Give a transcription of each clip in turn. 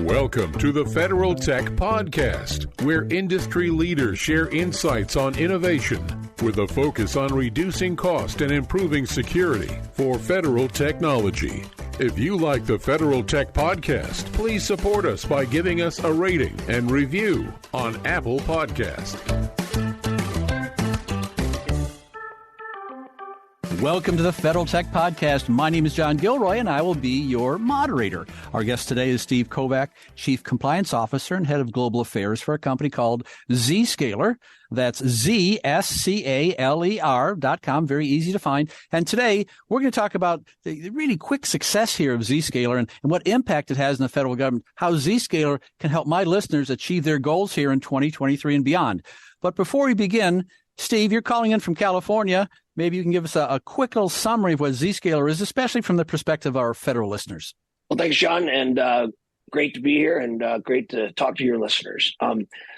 Welcome to the Federal Tech Podcast, where industry leaders share insights on innovation with a focus on reducing cost and improving security for federal technology. If you like the Federal Tech Podcast, please support us by giving us a rating and review on Apple Podcast. Welcome to the Federal Tech Podcast. My name is John Gilroy, and I will be your moderator. Our guest today is Steve Kovac, Chief Compliance Officer and Head of Global Affairs for a company called Zscaler. That's Zscaler.com. Very easy to find. And today, we're going to talk about the really quick success here of Zscaler and what impact it has in the federal government, how Zscaler can help my listeners achieve their goals here in 2023 and beyond. But before we begin, Steve, you're calling in from California. Maybe you can give us a quick little summary of what Zscaler is, especially from the perspective of our federal listeners. Well, thanks, John, and great to be here and great to talk to your listeners.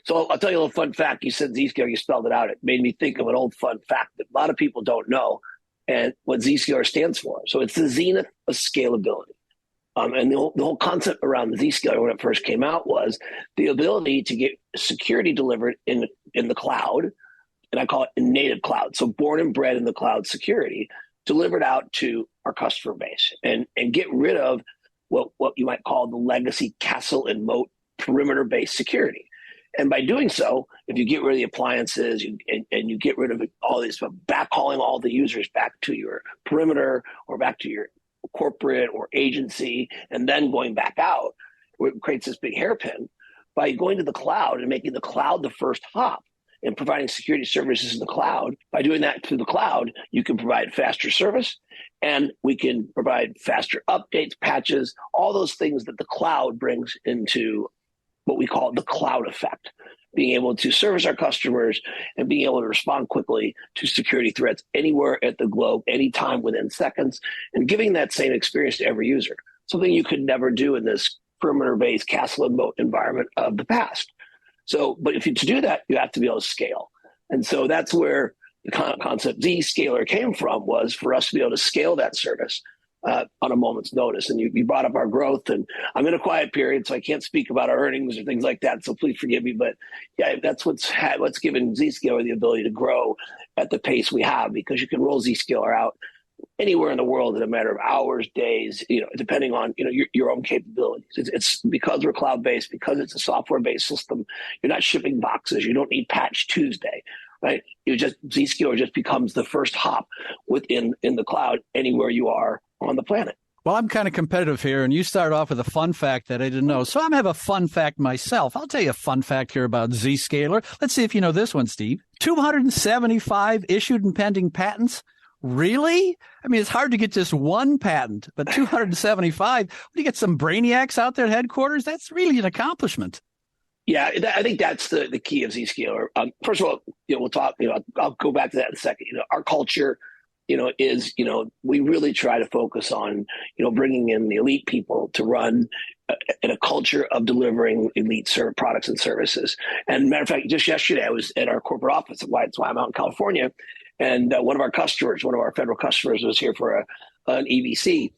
So I'll tell you a little fun fact. You said Zscaler, you spelled it out. It made me think of an old fun fact that a lot of people don't know and what Zscaler stands for. So it's the zenith of scalability. And the whole concept around the Zscaler when it first came out was the ability to get security delivered in the cloud. And I call it in native cloud. So born and bred in the cloud security, delivered out to our customer base and get rid of what you might call the legacy castle and moat perimeter-based security. And by doing so, if you get rid of the appliances and you get rid of all this, backhauling all the users back to your perimeter or back to your corporate or agency, and then going back out, it creates this big hairpin. By going to the cloud and making the cloud the first hop, and providing security services in the cloud. By doing that through the cloud, you can provide faster service, and we can provide faster updates, patches, all those things that the cloud brings into what we call the cloud effect, being able to service our customers and being able to respond quickly to security threats anywhere at the globe, anytime within seconds, and giving that same experience to every user, something you could never do in this perimeter-based castle and moat environment of the past. So, but to do that, you have to be able to scale. And so that's where the concept Zscaler came from, was for us to be able to scale that service on a moment's notice. And you brought up our growth, and I'm in a quiet period, so I can't speak about our earnings or things like that. So please forgive me. But yeah, that's what's given Zscaler the ability to grow at the pace we have, because you can roll Zscaler out anywhere in the world in a matter of hours, days, depending on, your own capabilities. It's because we're cloud-based, because it's a software-based system. You're not shipping boxes. You don't need Patch Tuesday, right? Zscaler just becomes the first hop in the cloud anywhere you are on the planet. Well, I'm kind of competitive here, and you started off with a fun fact that I didn't know. So I'm going to have a fun fact myself. I'll tell you a fun fact here about Zscaler. Let's see if you know this one, Steve. 275 issued and pending patents. Really? I mean, it's hard to get just one patent, but 275. When you get some brainiacs out there at headquarters, that's really an accomplishment. Yeah, I think that's the key of Zscaler. First of all, we'll talk. I'll go back to that in a second. Our culture, is we really try to focus on bringing in the elite people to run in a culture of delivering elite products and services. And matter of fact, just yesterday I was at our corporate office. That's why I'm out in California. And one of our federal customers was here for an EBC,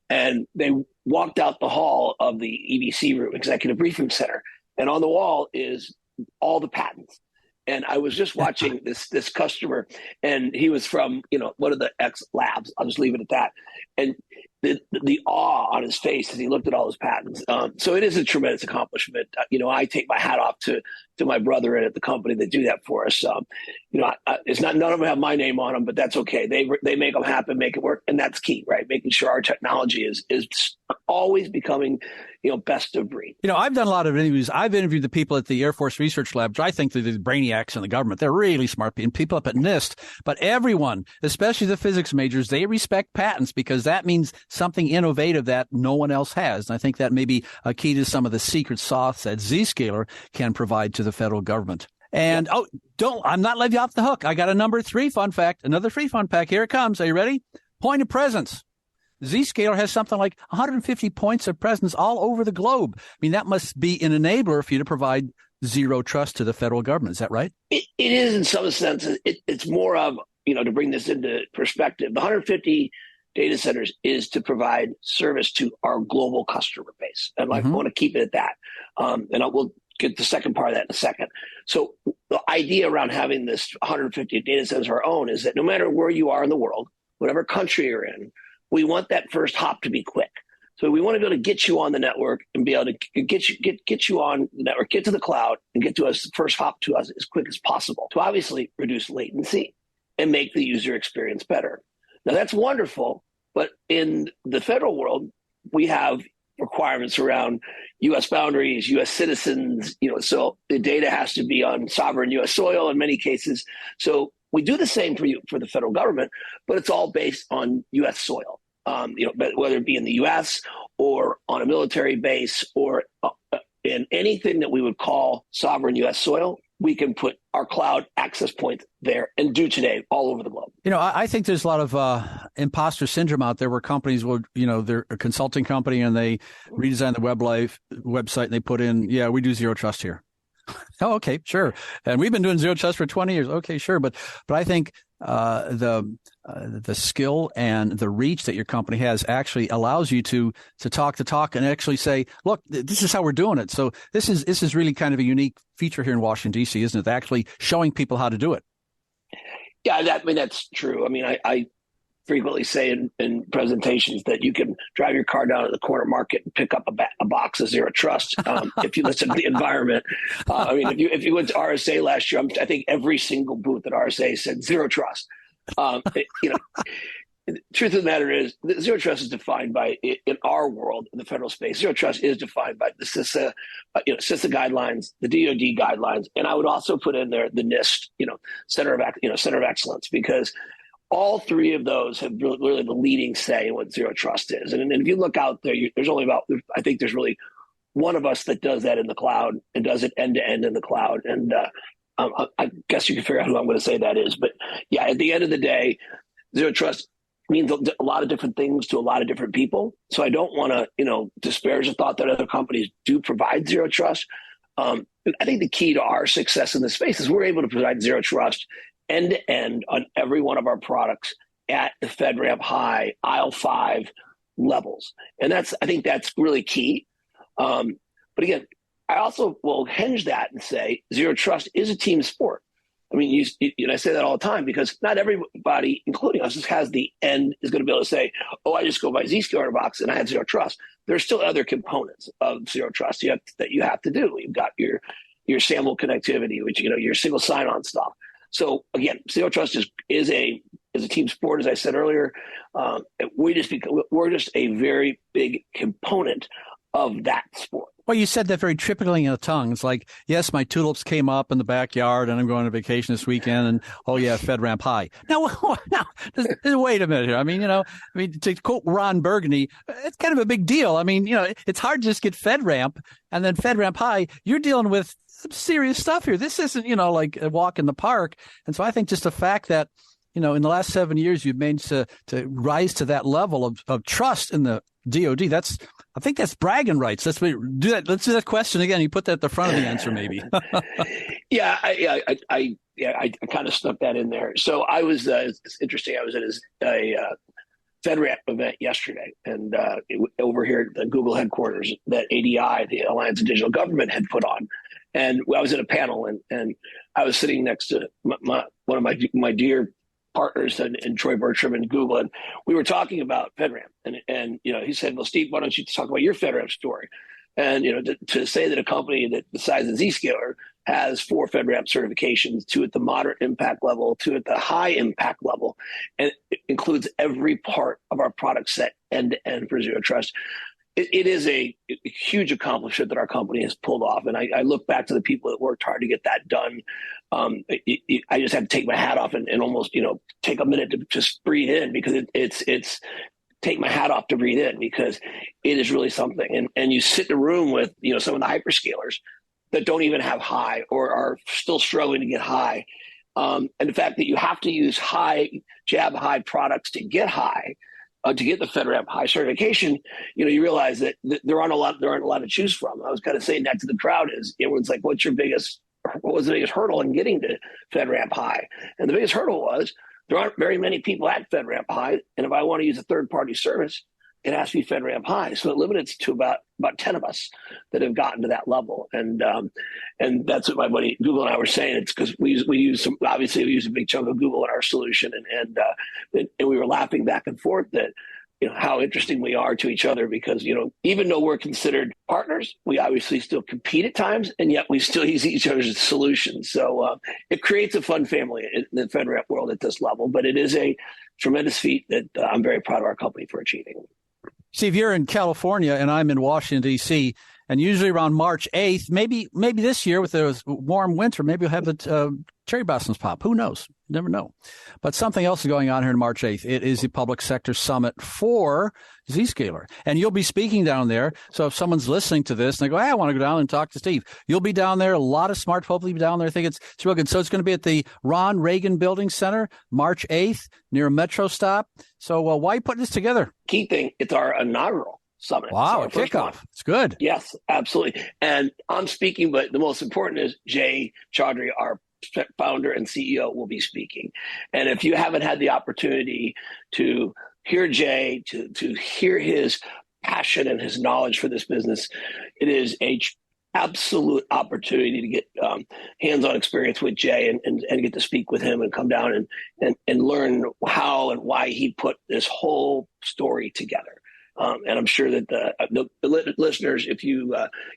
and they walked out the hall of the EBC room, Executive Briefing Center, and on the wall is all the patents. And I was just watching this customer, and he was from one of the X labs. I'll just leave it at that. And the awe on his face as he looked at all his patents. So it is a tremendous accomplishment. I take my hat off to my brother and at the company that do that for us. It's not, none of them have my name on them, but that's okay. They make them happen, make it work. And that's key, right? Making sure our technology is always becoming, best of breed. I've done a lot of interviews. I've interviewed the people at the Air Force Research Lab, which I think they're the brainiacs in the government. They're really smart people up at NIST, but everyone, especially the physics majors, they respect patents because that means something innovative that no one else has. And I think that may be a key to some of the secret sauce that Zscaler can provide to the federal government. And I'm not letting you off the hook. I got another free fun fact. Here it comes. Are you ready? Point of presence. Zscaler has something like 150 points of presence all over the globe. I mean, that must be an enabler for you to provide zero trust to the federal government. Is that right? It is in some sense. It's more of, to bring this into perspective, the 150 data centers is to provide service to our global customer base. And I want to keep it at that. We'll get the second part of that in a second. So the idea around having this 150 data centers of our own is that no matter where you are in the world, whatever country you're in, we want that first hop to be quick. So we want to be able to get you on the network and be able to get you on the network, get to the cloud, and get to us first hop to us as quick as possible to obviously reduce latency and make the user experience better. Now that's wonderful, but in the federal world, we have requirements around U.S. boundaries, U.S. citizens. So the data has to be on sovereign U.S. soil in many cases. So we do the same for the federal government, but it's all based on U.S. soil. But whether it be in the U.S. or on a military base or in anything that we would call sovereign U.S. soil, we can put our cloud access points there and do today all over the globe. I think there's a lot of imposter syndrome out there where companies will, they're a consulting company and they redesign the website and they put in, we do zero trust here. Oh, okay, sure. And we've been doing zero trust for 20 years. Okay, sure. But I think the skill and the reach that your company has actually allows you to talk the talk and actually say, look, this is how we're doing it. So this is really kind of a unique feature here in Washington, D.C., isn't it? Actually showing people how to do it. Yeah, that's true. I frequently say in presentations that you can drive your car down to the corner market and pick up a box of zero trust if you listen to the environment. If you went to RSA last year, I think every single booth at RSA said zero trust. The truth of the matter is zero trust is defined by, in our world, in the federal space, zero trust is defined by the CISA, CISA guidelines, the DoD guidelines, and I would also put in there the NIST, Center of Excellence, because all three of those have really the leading say in what zero trust is. And if you look out there, there's really one of us that does that in the cloud and does it end to end in the cloud. And I guess you can figure out who I'm going to say that is. But yeah, at the end of the day, zero trust means a lot of different things to a lot of different people. So I don't want to, disparage the thought that other companies do provide zero trust. I think the key to our success in this space is we're able to provide zero trust end to end on every one of our products at the FedRAMP High IL5 levels. And I think that's really key. But again, I also will hinge that and say zero trust is a team sport. I say that all the time because not everybody, including us, is going to be able to say, oh, I just go by Zscaler box and I have zero trust. There's still other components of zero trust that you have to do. You've got your SAML connectivity, which, your single sign-on stuff. So again, zero trust is a team sport, as I said earlier. We're just a very big component of that sport. Well, you said that very trippingly in the tongue. It's like, yes, my tulips came up in the backyard and I'm going on vacation this weekend and, oh yeah, FedRAMP High. Now, wait a minute here. To quote Ron Burgundy, it's kind of a big deal. It's hard to just get FedRAMP and then FedRAMP High. You're dealing with some serious stuff here. This isn't, like a walk in the park. And so I think just the fact that, in the last 7 years, you've managed to rise to that level of trust in the DoD. I think that's bragging rights. Let's do that question again. You put that at the front of the answer, maybe. Yeah, I kind of snuck that in there. So it's interesting. I was at a FedRAMP event yesterday, and over here at the Google headquarters that ADI, the Alliance of Digital Government, had put on. And I was at a panel, and I was sitting next to one of my dear partners and Troy Bertram and Google, and we were talking about FedRAMP, and he said, well, Steve, why don't you talk about your FedRAMP story? And to say that a company that the size of Zscaler has 4 FedRAMP certifications, 2 at the moderate impact level, 2 at the high impact level, and it includes every part of our product set end to end for zero trust. It is a huge accomplishment that our company has pulled off. And I look back to the people that worked hard to get that done. I just had to take my hat off and almost, take a minute to just breathe in, because it's take my hat off to breathe in, because it is really something. And you sit in a room with, some of the hyperscalers that don't even have high or are still struggling to get high. And the fact that you have to use jab high products to get high, to get the FedRAMP High certification, you realize that there aren't a lot to choose from. I was kind of saying that to the crowd is everyone's like, what was the biggest hurdle in getting to FedRAMP High? And the biggest hurdle was there aren't very many people at FedRAMP High. And if I want to use a third-party service, it has to be FedRAMP High. So it limits to about 10 of us that have gotten to that level. And that's what my buddy Google and I were saying. It's because we use obviously we use a big chunk of Google in our solution. And we were laughing back and forth that, how interesting we are to each other because, even though we're considered partners, we obviously still compete at times, and yet we still use each other's solutions. So it creates a fun family in the FedRAMP world at this level, but it is a tremendous feat that I'm very proud of our company for achieving. Steve, you're in California and I'm in Washington, D.C., and usually around March 8th, maybe this year with the warm winter, maybe we'll have the cherry blossoms pop. Who knows? You never know. But something else is going on here on March 8th. It is the Public Sector Summit for Zscaler. And you'll be speaking down there. So if someone's listening to this and they go, hey, I want to go down and talk to Steve, you'll be down there. A lot of smart folk will be down there. I think it's real good. So it's going to be at the Ron Reagan Building Center, March 8th, near a metro stop. So why are you putting this together? Key thing, it's our inaugural summit. Wow, a kickoff. It's good. Yes, absolutely. And I'm speaking, but the most important is Jay Chaudhry, our founder and CEO, will be speaking. And if you haven't had the opportunity to hear Jay, to hear his passion and his knowledge for this business, it is a absolute opportunity to get hands-on experience with Jay and get to speak with him and come down and learn how and why he put this whole story together. And I'm sure that the listeners, if you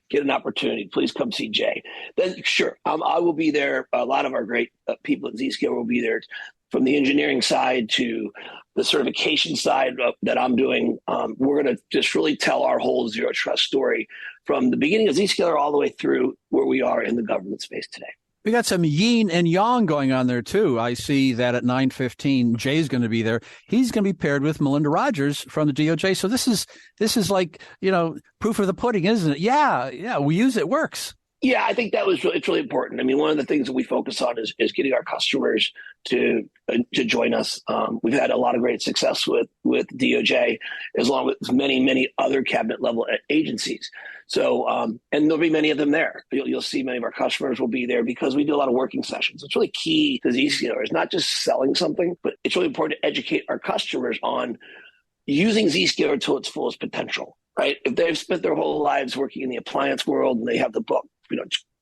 get an opportunity, please come see Jay. Then, sure, I will be there. A lot of our great people at Zscaler will be there, from the engineering side to the certification side that I'm doing. We're going to just really tell our whole Zero Trust story from the beginning of Zscaler all the way through where we are in the government space today. We got some yin and yang going on there, too. I see that at 9:15, Jay's going to be there. He's going to be paired with Melinda Rogers from the DOJ. So this is like, proof of the pudding, isn't it? Yeah, we use it. It works. Yeah, I think it's really important. I mean, one of the things that we focus on is getting our customers to join us. We've had a lot of great success with DOJ, as long as many, many other cabinet level agencies. So, and there'll be many of them there. You'll see many of our customers will be there because we do a lot of working sessions. It's really key to Zscaler. It's not just selling something, but it's really important to educate our customers on using Zscaler to its fullest potential, right? If they've spent their whole lives working in the appliance world and they have the book,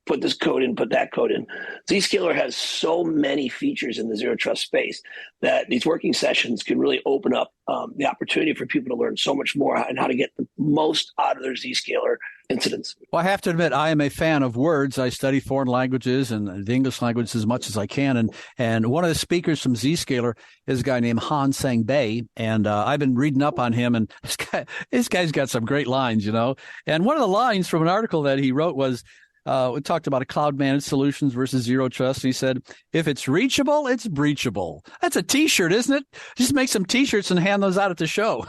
put this code in, put that code in. Zscaler has so many features in the Zero Trust space that these working sessions can really open up the opportunity for people to learn so much more and how to get the most out of their Zscaler incidents. Well, I have to admit, I am a fan of words. I study foreign languages and the English language as much as I can. And one of the speakers from Zscaler is a guy named Han Sang-Bae. And I've been reading up on him. And this guy's got some great lines, And one of the lines from an article that he wrote was, we talked about a cloud-managed solutions versus Zero Trust. And he said, if it's reachable, it's breachable. That's a T-shirt, isn't it? Just make some T-shirts and hand those out at the show.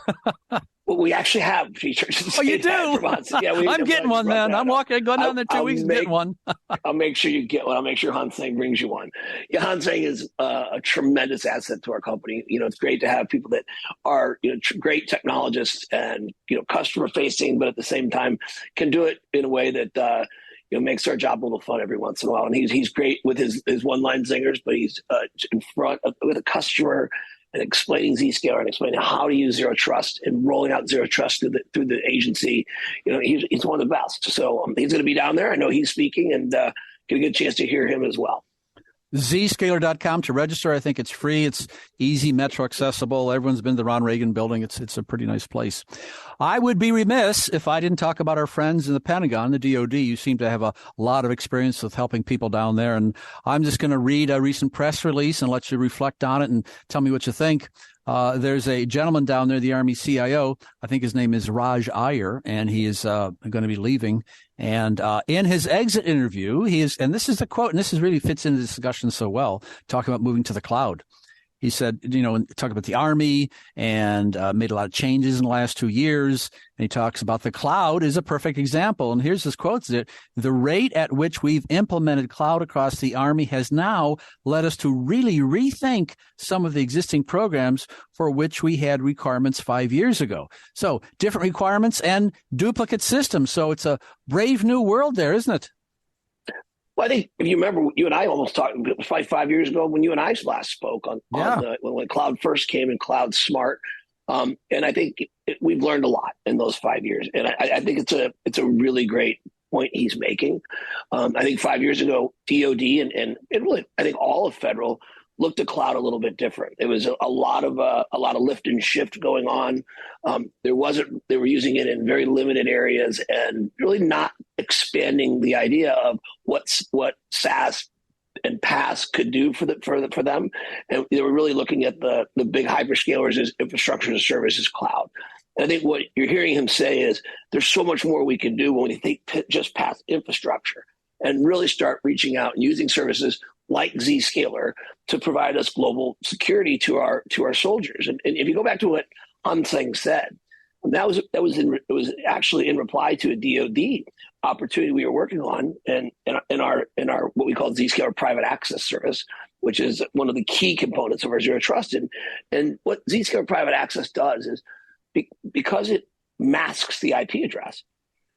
Well, we actually have T-shirts. Oh, you do? Yeah, I'm getting one then. I'm going down there 2 weeks and getting one. I'll make sure you get one. I'll make sure Han Sang brings you one. Yeah, Han Sang is a tremendous asset to our company. It's great to have people that are great technologists and customer facing, but at the same time can do it in a way that makes our job a little fun every once in a while. And he's great with his one-line zingers, but he's in front with a customer and explaining Zscaler and explaining how to use Zero Trust and rolling out Zero Trust through the agency. He's one of the best. So he's going to be down there. I know he's speaking and get a good chance to hear him as well. Zscaler.com to register. I think it's free. It's easy, metro accessible. Everyone's been to the Ron Reagan building. It's a pretty nice place. I would be remiss if I didn't talk about our friends in the Pentagon, the DOD. You seem to have a lot of experience with helping people down there. And I'm just going to read a recent press release and let you reflect on it and tell me what you think. There's a gentleman down there, the Army CIO. I think his name is Ray Iyer, and he is going to be leaving. And in his exit interview, and this is the quote, and this really fits into the discussion so well, talking about moving to the cloud. He said, talk about the Army and made a lot of changes in the last 2 years. And he talks about the cloud is a perfect example. And here's his quote. The rate at which we've implemented cloud across the Army has now led us to really rethink some of the existing programs for which we had requirements 5 years ago. So different requirements and duplicate systems. So it's a brave new world there, isn't it? Well, I think if you remember, you and I almost talked, it was probably 5 years ago when you and I last spoke when cloud first came and cloud smart. And I think we've learned a lot in those 5 years. And I think it's a really great point he's making. I think 5 years ago, DoD and really, I think all of federal looked at cloud a little bit different. It was a lot of lift and shift going on. They were using it in very limited areas and really not expanding the idea of what SaaS and PaaS could do for them. And they were really looking at the big hyperscalers as infrastructure as a service as cloud. And I think what you're hearing him say is there's so much more we can do when we think just past infrastructure and really start reaching out and using services like Zscaler to provide us global security to our soldiers. And if you go back to what Hanseng said, it was actually in reply to a DoD opportunity we were working on and in our what we call Zscaler private access service, which is one of the key components of our zero trust. And what Zscaler private access does is because it masks the IP address,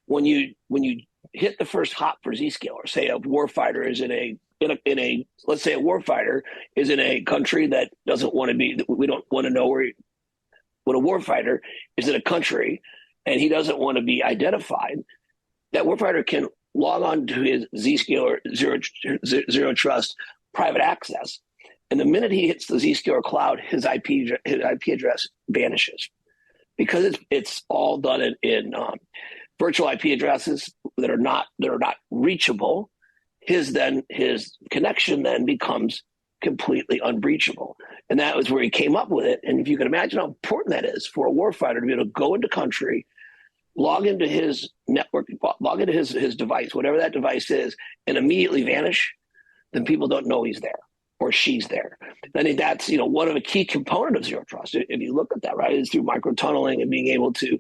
when you hit the first hop for Zscaler, say a warfighter is let's say a warfighter is in a country that doesn't want to be, we don't want to know when a warfighter is in a country and he doesn't want to be identified, that warfighter can log on to his Zscaler zero trust private access. And the minute he hits the Zscaler cloud, his IP address vanishes because it's all done in virtual IP addresses that are not reachable. His connection then becomes completely unbreachable. And that was where he came up with it. And if you can imagine how important that is for a warfighter to be able to go into country, log into his network, log into his device, whatever that device is, and immediately vanish, then people don't know he's there or she's there. I think that's, one of the key component of zero trust. If you look at that, right, is through microtunneling and being able to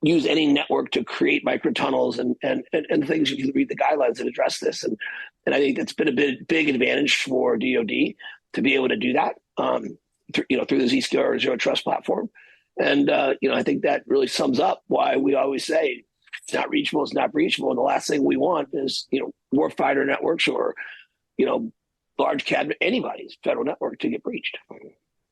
use any network to create microtunnels and things. You can read the guidelines that address this. And I think that's been a big advantage for DoD to be able to do that, through the Zscaler Zero Trust platform. And, I think that really sums up why we always say it's not reachable, it's not breachable. And the last thing we want is, warfighter networks or, large cabinet, anybody's federal network to get breached.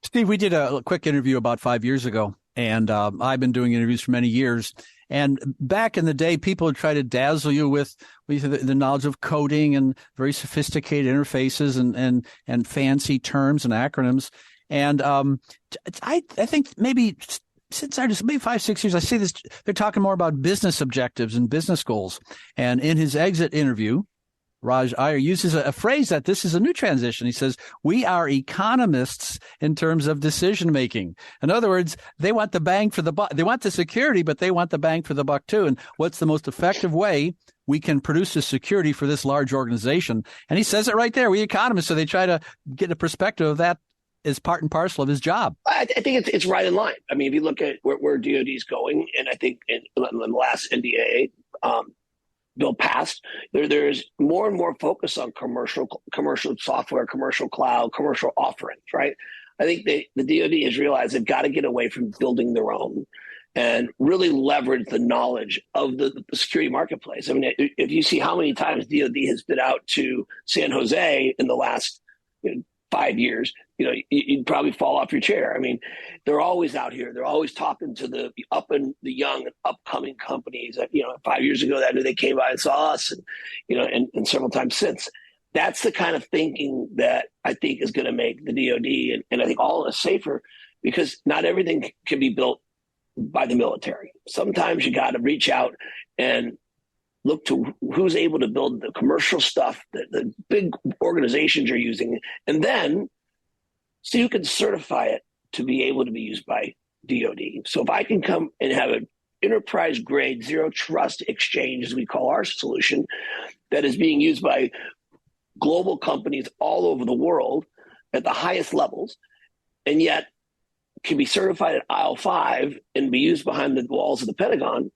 Steve, we did a quick interview about 5 years ago, and I've been doing interviews for many years. And back in the day, people would try to dazzle you with the knowledge of coding and very sophisticated interfaces and fancy terms and acronyms. And I think maybe since maybe 5, 6 years, I see this. They're talking more about business objectives and business goals. And in his exit interview, Ray Iyer uses a phrase that this is a new transition. He says, we are economists in terms of decision making. In other words, they want the bang for the buck. They want the security, but they want the bang for the buck too. And what's the most effective way we can produce the security for this large organization? And he says it right there. We economists, so they try to get a perspective of that as part and parcel of his job. I think it's right in line. I mean, if you look at where DoD is going, and I think in the last NDAA, bill passed, there's more and more focus on commercial software, commercial cloud, commercial offerings, right? I think the DoD has realized they've got to get away from building their own and really leverage the knowledge of the security marketplace. I mean, if you see how many times DoD has been out to San Jose in the last 5 years, you'd probably fall off your chair. I mean, they're always out here. They're always talking to the young and upcoming companies. 5 years ago, that they came by and saw us, and several times since. That's the kind of thinking that I think is going to make the DoD and I think all of us safer, because not everything can be built by the military. Sometimes you got to reach out and look to who's able to build the commercial stuff that the big organizations are using, and then see who can certify it to be able to be used by DoD. So if I can come and have an enterprise grade zero trust exchange, as we call our solution, that is being used by global companies all over the world at the highest levels, and yet can be certified at IL5 and be used behind the walls of the Pentagon,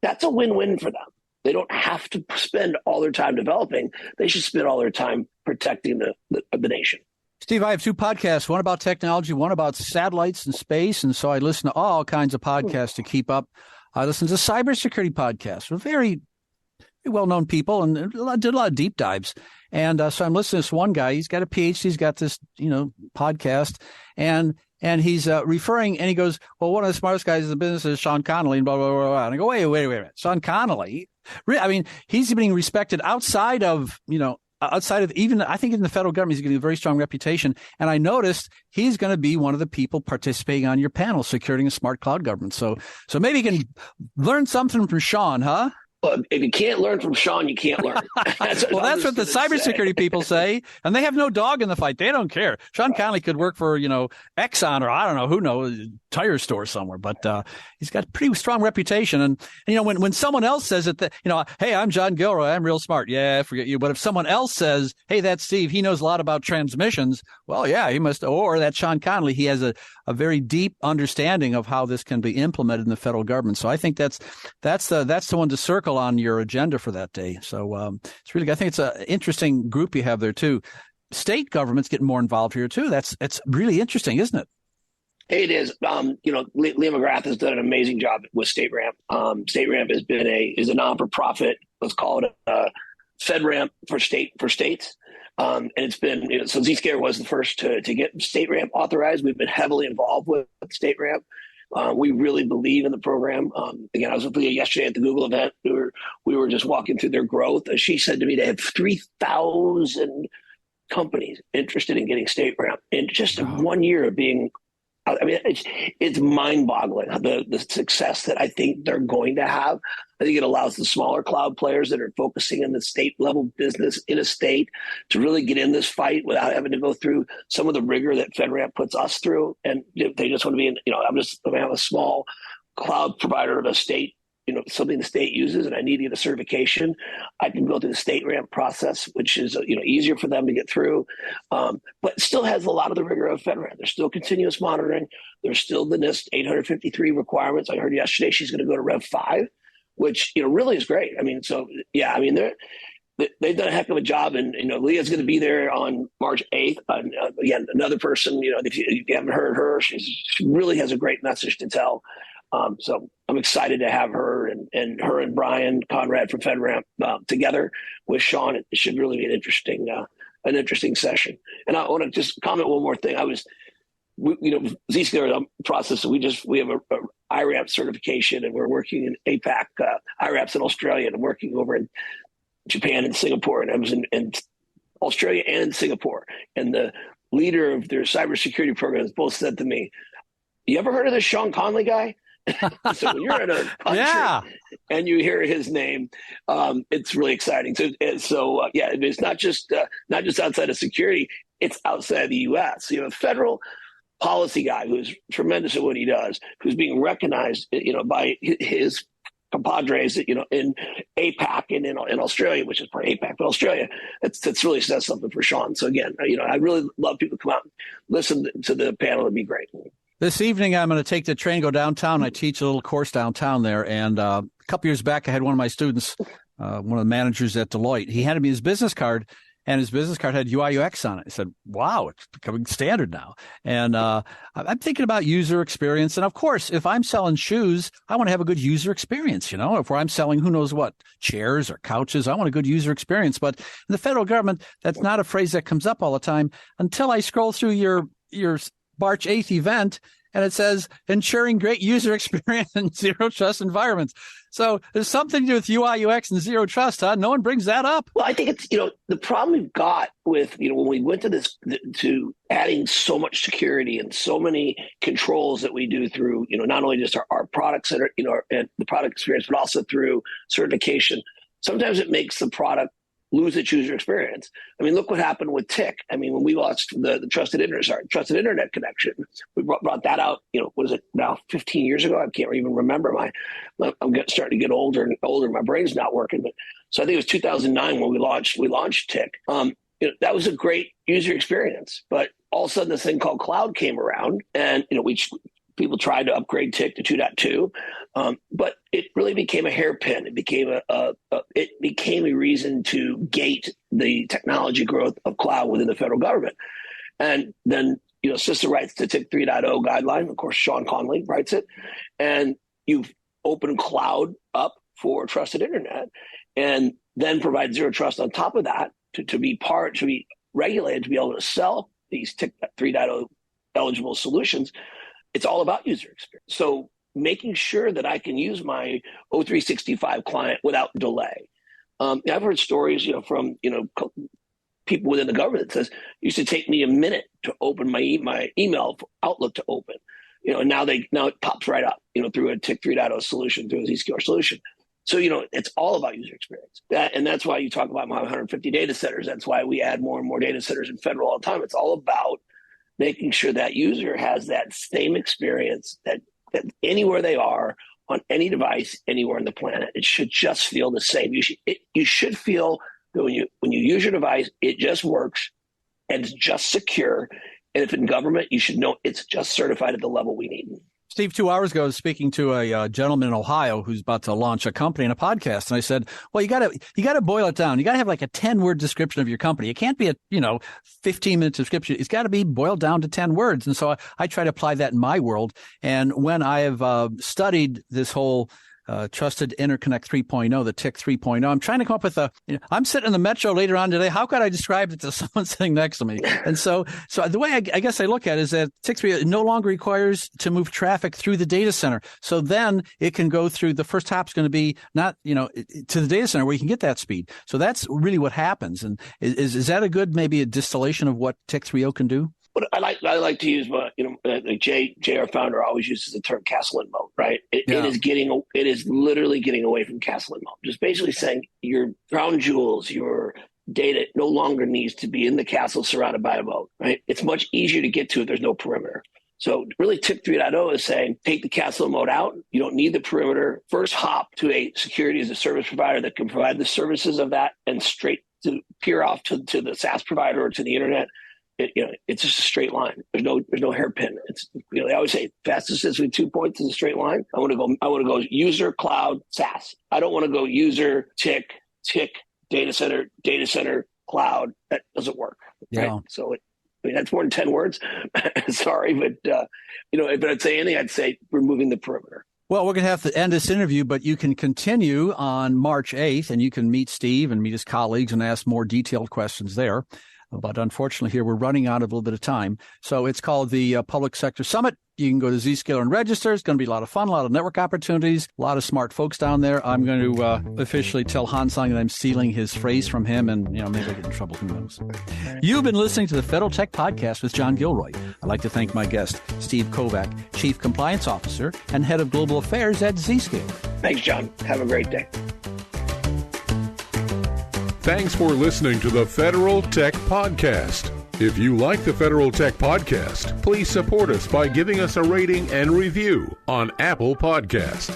that's a win-win for them. They don't have to spend all their time developing. They should spend all their time protecting the nation. Steve, I have 2 podcasts, one about technology, one about satellites and space. And so I listen to all kinds of podcasts to keep up. I listen to cybersecurity podcasts, very well-known people, and did a lot of deep dives. And so I'm listening to this one guy. He's got a PhD. He's got this, podcast, and he's referring, and he goes, well, one of the smartest guys in the business is Sean Connolly, and blah, blah, blah, blah. And I go, wait a minute. Sean Connolly? I mean, he's being respected outside of even, I think in the federal government, he's getting a very strong reputation. And I noticed he's going to be one of the people participating on your panel, Securing a Smart Cloud Government. So maybe you can learn something from Sean, huh? Well, if you can't learn from Sean, you can't learn. That's what the cybersecurity people say, and they have no dog in the fight. They don't care. Sean Connolly could work for, Exxon, or I don't know, who knows, tire store somewhere, but he's got a pretty strong reputation. And when someone else says it, hey, I'm John Gilroy, I'm real smart. Yeah, forget you. But if someone else says, hey, that's Steve, he knows a lot about transmissions. Well, yeah, he must. Or that Sean Connolly, he has a very deep understanding of how this can be implemented in the federal government. So I think that's the one to circle on your agenda for that day. So it's really, I think it's an interesting group you have there too. State governments getting more involved here too. It's really interesting, isn't it? It is. Leah McGrath has done an amazing job with StateRAMP. StateRAMP is a non-for-profit. Let's call it a FedRAMP for states. And it's been, so Zscaler was the first to get StateRAMP authorized. We've been heavily involved with StateRAMP. We really believe in the program. Again, I was with Leah yesterday at the Google event. We were just walking through their growth. She said to me they have 3,000 companies interested in getting StateRAMP in just 1 year of being. I mean, it's mind-boggling the success that I think they're going to have. I think it allows the smaller cloud players that are focusing in the state-level business in a state to really get in this fight without having to go through some of the rigor that FedRAMP puts us through. And they just want to be in, I have a small cloud provider of a state, something the state uses, and I need to get a certification. I can go through the StateRAMP process, which is, easier for them to get through, but still has a lot of the rigor of FedRAMP. There's still continuous monitoring. There's still the NIST 853 requirements. I heard yesterday she's going to go to Rev 5, which, really is great. I mean, so, yeah, I mean, they've done a heck of a job, and, Leah's going to be there on March 8th. Again, another person, if you haven't heard her, she really has a great message to tell. So I'm excited to have her and her and Brian Conrad from FedRAMP together with Sean. It should really be an interesting session. And I want to just comment one more thing. Zscaler process. We have a IRAP certification, and we're working in APAC, IRAPs in Australia, and working over in Japan and Singapore. And I was in Australia and Singapore. And the leader of their cybersecurity programs both said to me, "You ever heard of this Sean Connolly guy?" So when you're in a country and you hear his name, it's really exciting. So it's not just outside of security; it's outside the U.S. You have a federal policy guy who's tremendous at what he does, who's being recognized, by his compadres, in APAC and in Australia, which is part of APAC, but Australia. That's really says something for Sean. So again, I really love people to come out and listen to the panel. It'd be great. This evening, I'm going to take the train, go downtown. I teach a little course downtown there. And a couple years back, I had one of my students, one of the managers at Deloitte. He handed me his business card, and his business card had UI UX on it. I said, wow, it's becoming standard now. And I'm thinking about user experience. And of course, if I'm selling shoes, I want to have a good user experience. If I'm selling who knows what, chairs or couches, I want a good user experience. But in the federal government, that's not a phrase that comes up all the time until I scroll through your March 8th event, and it says ensuring great user experience in zero trust environments. So there's something to do with UI, UX, and zero trust, huh? No one brings that up. Well, I think it's, the problem we've got with, when we went to this, to adding so much security and so many controls that we do through, not only just our products that are, and the product experience, but also through certification. Sometimes it makes the product lose its user experience. I mean, look what happened with TIC. I mean, when we launched the trusted internet connection, we brought that out, what is it now, 15 years ago? I can't even remember. I'm starting to get older and older. My brain's not working. But so I think it was 2009 when we launched TIC. That was a great user experience. But all of a sudden, this thing called cloud came around, and people tried to upgrade TIC to 2.2, but it really became a hairpin. It became a reason to gate the technology growth of cloud within the federal government. And then, CISA writes the TIC 3.0 guideline. Of course, Sean Connolly writes it. And you've opened cloud up for trusted internet. and then provide zero trust on top of that to be regulated, to be able to sell these TIC 3.0 eligible solutions. It's all about user experience. So making sure that I can use my O365 client without delay. I've heard stories, from people within the government that says it used to take me a minute to open my email for Outlook to open. And now it pops right up, through a TIC 3.0 solution, through a Zscaler solution. So, it's all about user experience. And that's why you talk about my 150 data centers. That's why we add more and more data centers in federal all the time. It's all about making sure that user has that same experience that anywhere they are, on any device, anywhere on the planet, it should just feel the same. You should feel that when you use your device, it just works and it's just secure. And if in government, you should know it's just certified at the level we need. Steve, 2 hours ago, I was speaking to a gentleman in Ohio who's about to launch a company and a podcast. And I said, well, you gotta boil it down. You gotta have like a 10-word description of your company. It can't be a, 15-minute description. It's got to be boiled down to 10 words. And so I try to apply that in my world. And when I have studied this whole Trusted Interconnect 3.0, the TIC 3.0. I'm trying to come up with I'm sitting in the metro later on today. How could I describe it to someone sitting next to me? And so the way I guess I look at it is that TIC 3 no longer requires to move traffic through the data center. So then it can go through, the first hop's going to be not, to the data center where you can get that speed. So that's really what happens. And is that a good, maybe a distillation of what TIC 3.0 can do? But I like to use like Jay, our founder, always uses the term castle and moat, right? It is literally getting away from castle and moat. Just basically saying your crown jewels, your data no longer needs to be in the castle surrounded by a moat, right? It's much easier to get to if there's no perimeter. So really TIC 3.0 is saying, take the castle and moat out. You don't need the perimeter. First hop to a security as a service provider that can provide the services of that and straight to peer off to the SaaS provider or to the internet. It's just a straight line. There's no hairpin. It's they always say fastest is with 2 points is a straight line. I want to go user, cloud, SaaS. I don't want to go user, TIC, data center, cloud. That doesn't work. Yeah. Right? So that's more than 10 words. Sorry, but if I'd say anything, I'd say removing the perimeter. Well, we're going to have to end this interview, but you can continue on March 8th, and you can meet Steve and meet his colleagues and ask more detailed questions there. But unfortunately here, we're running out of a little bit of time. So it's called the Public Sector Summit. You can go to Zscaler and register. It's going to be a lot of fun, a lot of network opportunities, a lot of smart folks down there. I'm going to officially tell Han Sung that I'm stealing his phrase from him, and maybe I get in trouble. Who knows? You've been listening to the Federal Tech Podcast with John Gilroy. I'd like to thank my guest, Steve Kovac, Chief Compliance Officer and Head of Global Affairs at Zscaler. Thanks, John. Have a great day. Thanks for listening to the Federal Tech Podcast. If you like the Federal Tech Podcast, please support us by giving us a rating and review on Apple Podcasts.